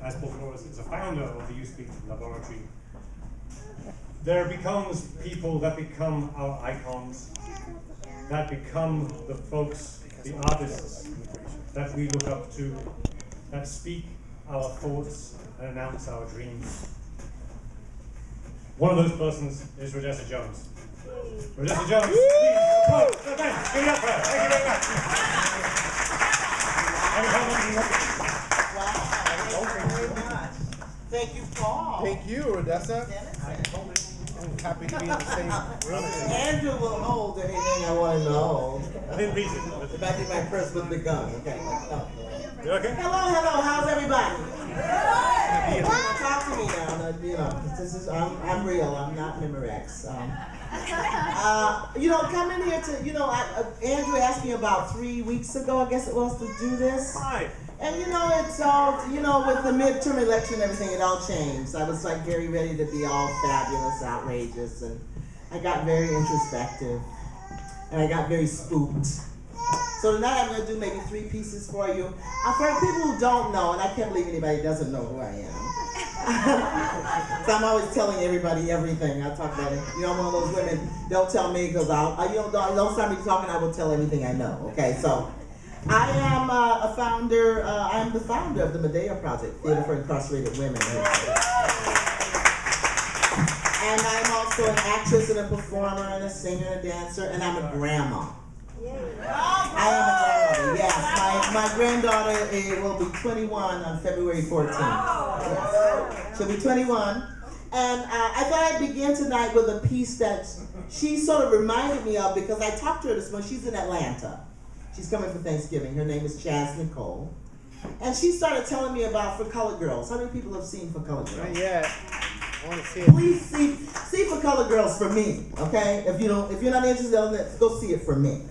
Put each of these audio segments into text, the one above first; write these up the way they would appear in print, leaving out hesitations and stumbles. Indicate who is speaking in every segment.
Speaker 1: as Paul Flores is a founder of the Youth Speak Laboratory, there becomes people that become our icons, that become the folks, the artists that we look up to, that speak our thoughts and announce our dreams. One of those persons is Rhodessa Jones. Rhodessa Jones, please, applause. Give it up for her. Thank you very much.
Speaker 2: Wow, thank you very much. Thank you, Paul.
Speaker 3: Thank you, Rhodessa. I'm happy to be in the same room.
Speaker 2: Andrew will hold anything I want to know.
Speaker 1: I didn't read it.
Speaker 2: Back in my purse with the gun. Okay.
Speaker 1: You okay?
Speaker 2: Hello. How's everybody? Talk to me now. You know, this is I'm real. I'm not Memorex. Come in here to Andrew asked me about 3 weeks ago, I guess it was, to do this.
Speaker 1: Hi.
Speaker 2: And it's all, with the midterm election and everything, it all changed. I was like very ready to be all fabulous, outrageous, and I got very introspective, and I got very spooked. So tonight I'm going to do maybe 3 pieces for you. For people who don't know, and I can't believe anybody doesn't know who I am. So I'm always telling everybody everything. I talk about it. I'm one of those women, don't tell me because don't start me talking, I will tell everything I know. Okay, so I am a founder, I'm the founder of the Medea Project, Theater for Incarcerated Women. And I'm also an actress and a performer and a singer and a dancer, and I'm a grandma. I am a grandmother, yes. My granddaughter will be 21 on February 14th. Yes. She'll be 21. And I thought I'd begin tonight with a piece that she sort of reminded me of because I talked to her this morning. She's in Atlanta. She's coming for Thanksgiving. Her name is Chaz Nicole. And she started telling me about For Colored Girls. How many people have seen For Colored Girls?
Speaker 3: Not yet. I want to see it.
Speaker 2: Please see For Colored Girls for me, okay? If you're not interested in it, go see it for me.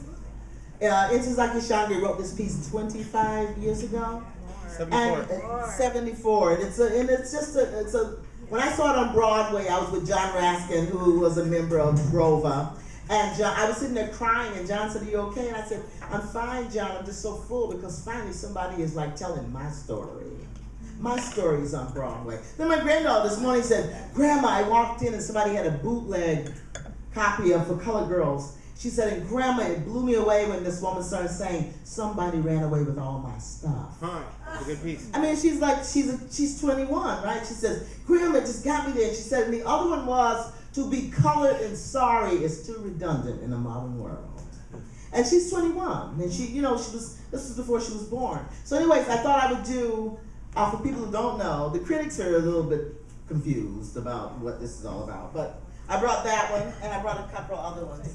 Speaker 2: Intezaki Shange wrote this piece 25 years ago. 74. And when I saw it on Broadway, I was with John Raskin, who was a member of Grova. And I was sitting there crying, and John said, "Are you okay?" And I said, "I'm fine, John. I'm just so full because finally somebody is like telling my story. My story is on Broadway." Then my granddaughter this morning said, "Grandma, I walked in and somebody had a bootleg copy of For Colored Girls." She said, "And Grandma, it blew me away when this woman started saying, somebody ran away with all my stuff."
Speaker 3: Huh, it's a good piece.
Speaker 2: I mean, she's 21, right? She says, "Grandma, it just got me there." And she said, and the other one was, "To be colored and sorry is too redundant in a modern world." And she's 21, and this was before she was born. So anyways, I thought I would do, for people who don't know, the critics are a little bit confused about what this is all about, but I brought that one, and I brought a couple of other ones.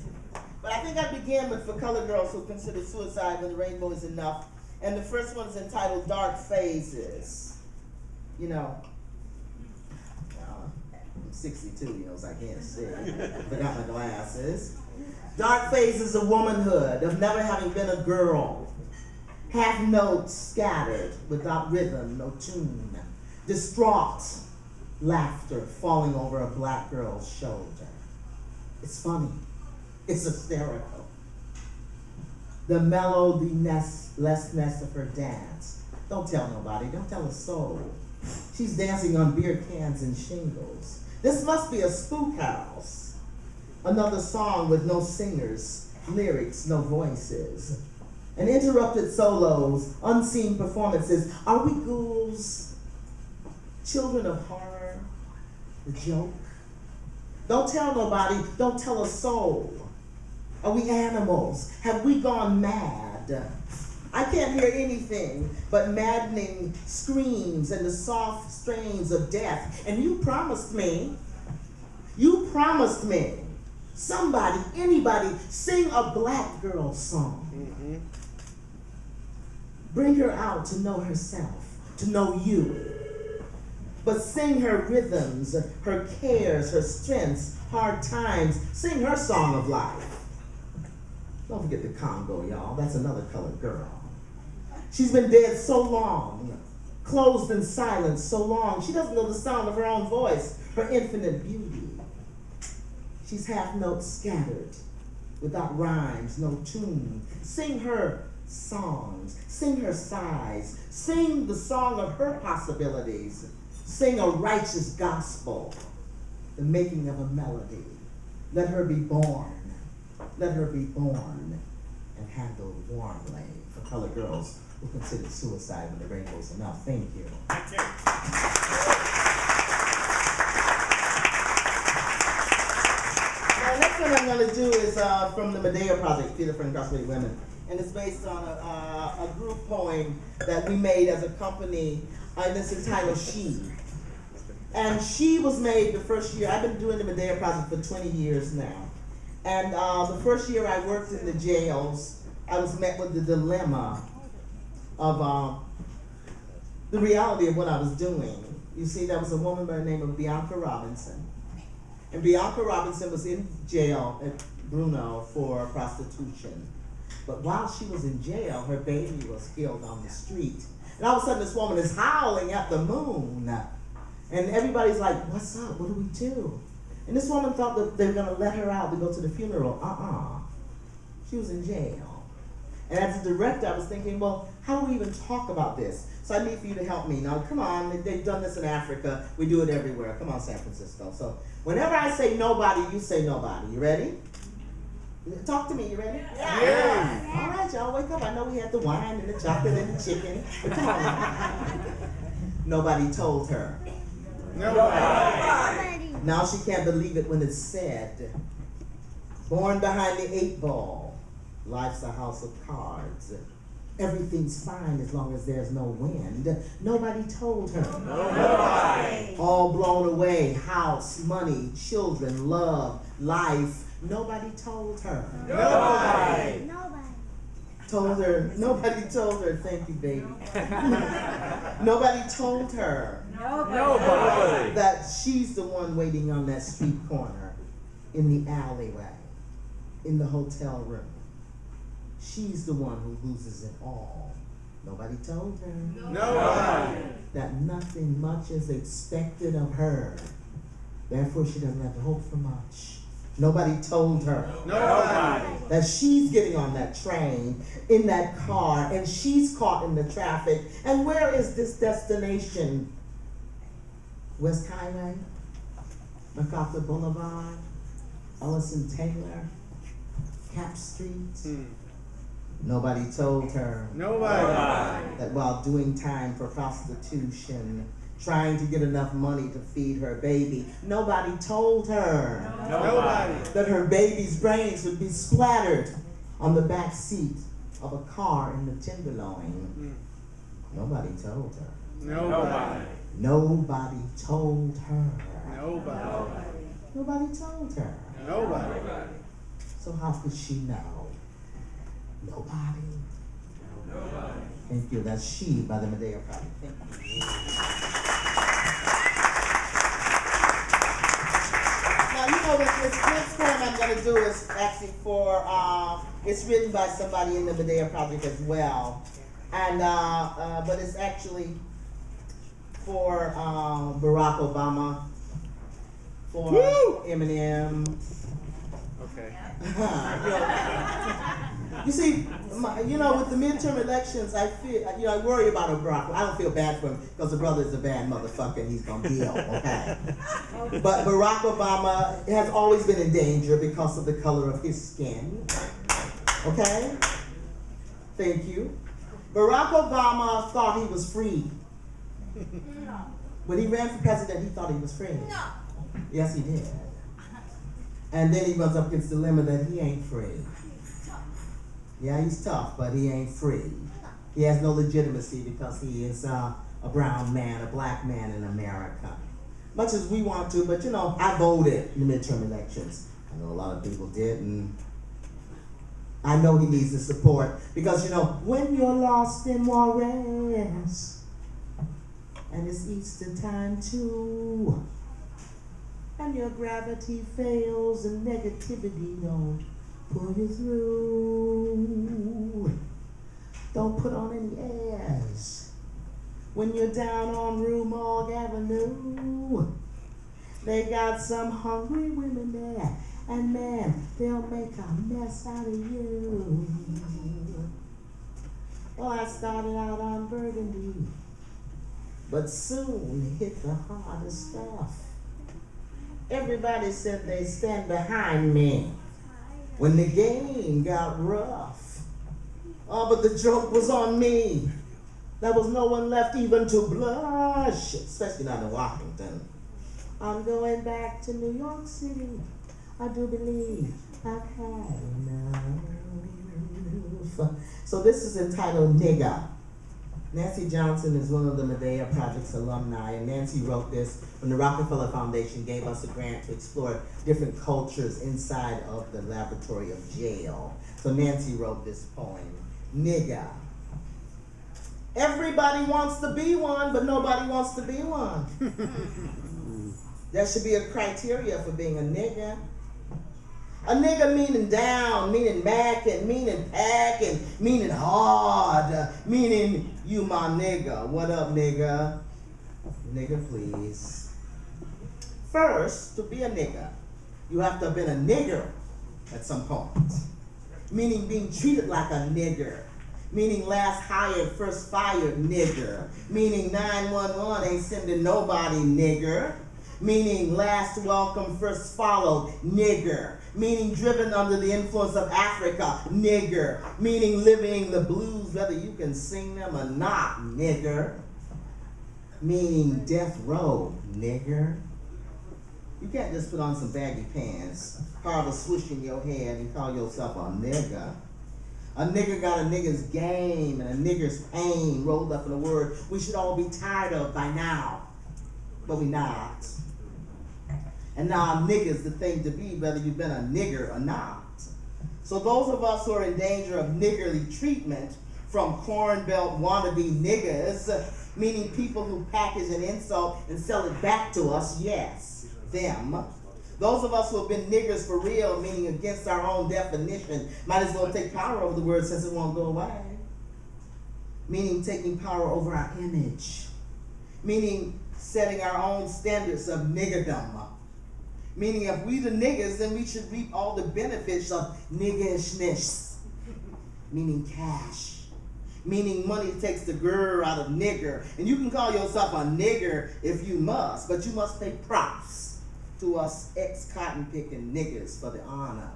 Speaker 2: But I think I'd begin with For Colored Girls Who Consider Suicide When the Rainbow Is Enough. And the first one is entitled Dark Phases. I'm 62, so I can't see. Forgot my glasses. Dark phases of womanhood, of never having been a girl. Half notes scattered, without rhythm, no tune. Distraught laughter falling over a black girl's shoulder. It's funny. It's hysterical. The melody-lessness of her dance. Don't tell nobody. Don't tell a soul. She's dancing on beer cans and shingles. This must be a spook house. Another song with no singers, lyrics, no voices. And interrupted solos, unseen performances. Are we ghouls? Children of horror? The joke? Don't tell nobody. Don't tell a soul. Are we animals? Have we gone mad? I can't hear anything but maddening screams and the soft strains of death. And you promised me, somebody, anybody, sing a black girl song. Mm-hmm. Bring her out to know herself, to know you. But sing her rhythms, her cares, her strengths, hard times. Sing her song of life. Don't forget the Congo, y'all. That's another colored girl. She's been dead so long, closed in silence so long, she doesn't know the sound of her own voice, her infinite beauty. She's half notes scattered, without rhymes, no tune. Sing her songs. Sing her sighs. Sing the song of her possibilities. Sing a righteous gospel, the making of a melody. Let her be born. Let her be born and handled warmly for colored girls who consider suicide when the rainbow's enough. Thank you.
Speaker 1: Thank you.
Speaker 2: Now, next one I'm going to do is from the Medea Project, Theater for Incarcerated Women. And it's based on a group poem that we made as a company, and it's entitled She. And She was made the first year. I've been doing the Medea Project for 20 years now. And the first year I worked in the jails, I was met with the dilemma of the reality of what I was doing. You see, there was a woman by the name of Bianca Robinson. And Bianca Robinson was in jail at Bruno for prostitution. But while she was in jail, her baby was killed on the street. And all of a sudden this woman is howling at the moon. And everybody's like, what's up? What do we do? And this woman thought that they were going to let her out to go to the funeral. She was in jail. And as a director, I was thinking, well, how do we even talk about this? So I need for you to help me. Now, come on, they've done this in Africa. We do it everywhere. Come on, San Francisco. So whenever I say nobody, you say nobody. You ready? Talk to me, you ready? Yeah. All right, y'all, wake up. I know we had the wine and the chocolate and the chicken. But come on now. Nobody told her. Nobody. Now she can't believe it when it's said. Born behind the 8 ball. Life's a house of cards. Everything's fine as long as there's no wind. Nobody told her. Nobody. All blown away. House, money, children, love, life. Nobody told her. Nobody. Told her. Nobody told her. Thank you, baby. Nobody told her. Nobody. That she's the one waiting on that street corner, in the alleyway, in the hotel room. She's the one who loses it all. Nobody told her. Nobody. That nothing much is expected of her. Therefore, she doesn't have to hope for much. Nobody told her. Nobody. That she's getting on that train, in that car, and she's caught in the traffic. And where is this destination? West Highway? MacArthur Boulevard? Ellison Taylor? Cap Street? Nobody told her. Nobody. That while doing time for prostitution, trying to get enough money to feed her baby, nobody told her. Nobody. That her baby's brains would be splattered on the back seat of a car in the Tenderloin. Nobody told her. Nobody. Nobody told her. Nobody. Nobody told her. Nobody. So how could she know? Nobody. Nobody. Thank you. That's She by the Medea Project. Thank you. Now, you know, this next poem I'm going to do is actually for, it's written by somebody in the Medea Project as well. And, but it's actually for Barack Obama, for Eminem. Okay. You see, you know, with the midterm elections, I feel, you know, I worry about Barack. I don't feel bad for him because the brother is a bad motherfucker and he's gonna deal, okay? But Barack Obama has always been in danger because of the color of his skin, okay? Thank you. Barack Obama thought he was free. When he ran for president, he thought he was free. Yes, he did. And then he runs up against the dilemma that he ain't free. Yeah, he's tough, but he ain't free. He has no legitimacy because he is a brown man, a black man in America. Much as we want to, but you know, I voted in the midterm elections. I know a lot of people did, and I know he needs the support because, you know, when you're lost in Juarez, and it's Easter time too, and your gravity fails and negativity don't pull you through. Don't put on any airs. When you're down on Rue Morgue Avenue, they got some hungry women there, and man, they'll make a mess out of you. Well, I started out on Burgundy, but soon hit the harder stuff. Everybody said they stand behind me when the game got rough. Oh, but the joke was on me. There was no one left even to blush, especially not in Washington. I'm going back to New York City. I do believe I've had enough. So this is entitled Nigga. Nancy Johnson is one of the Medea Project's alumni, and Nancy wrote this when the Rockefeller Foundation gave us a grant to explore different cultures inside of the laboratory of jail. So Nancy wrote this poem, Nigga. Everybody wants to be one, but nobody wants to be one. There should be a criteria for being a nigga. A nigga meaning down, meaning mackin', meaning packin', meaning hard, meaning you my nigga. What up, nigga? Nigga, please. First, to be a nigga, you have to have been a nigger at some point. Meaning being treated like a nigger. Meaning last hired, first fired nigger. Meaning 911 ain't sending nobody nigger. Meaning last welcome, first followed, nigger. Meaning driven under the influence of Africa, nigger. Meaning living the blues, whether you can sing them or not, nigger. Meaning death row, nigger. You can't just put on some baggy pants, carve a swoosh in your head and call yourself a nigger. A nigger got a nigger's game and a nigger's pain rolled up in a word we should all be tired of by now, but we not. And now nigger's the thing to be, whether you've been a nigger or not. So those of us who are in danger of niggerly treatment from corn belt wannabe niggers, meaning people who package an insult and sell it back to us, yes, them. Those of us who have been niggers for real, meaning against our own definition, might as well take power over the word since it won't go away. Meaning taking power over our image. Meaning setting our own standards of niggerdom. Meaning if we the niggas, then we should reap all the benefits of niggishness. Meaning cash. Meaning money takes the grr out of nigger. And you can call yourself a nigger if you must, but you must pay props to us ex-cotton picking niggers for the honor.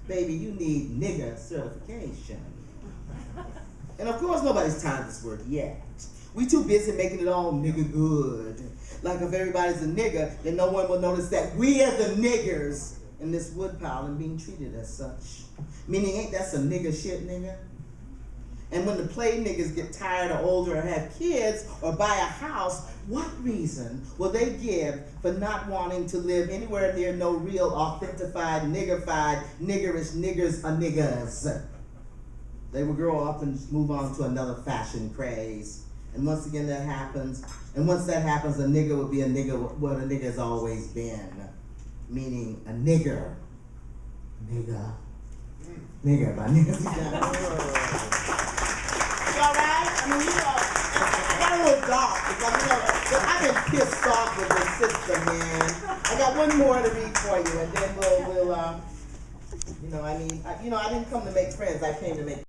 Speaker 2: Baby, you need nigger certification. And of course nobody's tired of this word yet. We too busy making it all nigger good. Like if everybody's a nigger, then no one will notice that we are the niggers in this woodpile and being treated as such. Meaning ain't that some nigger shit, nigga? And when the play niggas get tired or older or have kids or buy a house, what reason will they give for not wanting to live anywhere near no real, authentified, niggerfied, niggerish niggers or niggas? They will grow up and move on to another fashion craze. And once again that happens, and once that happens, a nigger will be a nigger what a nigger has always been. Meaning a nigger. Nigger. Nigger, my niggas. You alright? I mean, you know, I got a little dark because I've been pissed off with this system, man. I got one more to read for you, and then we'll I didn't come to make friends. I came to make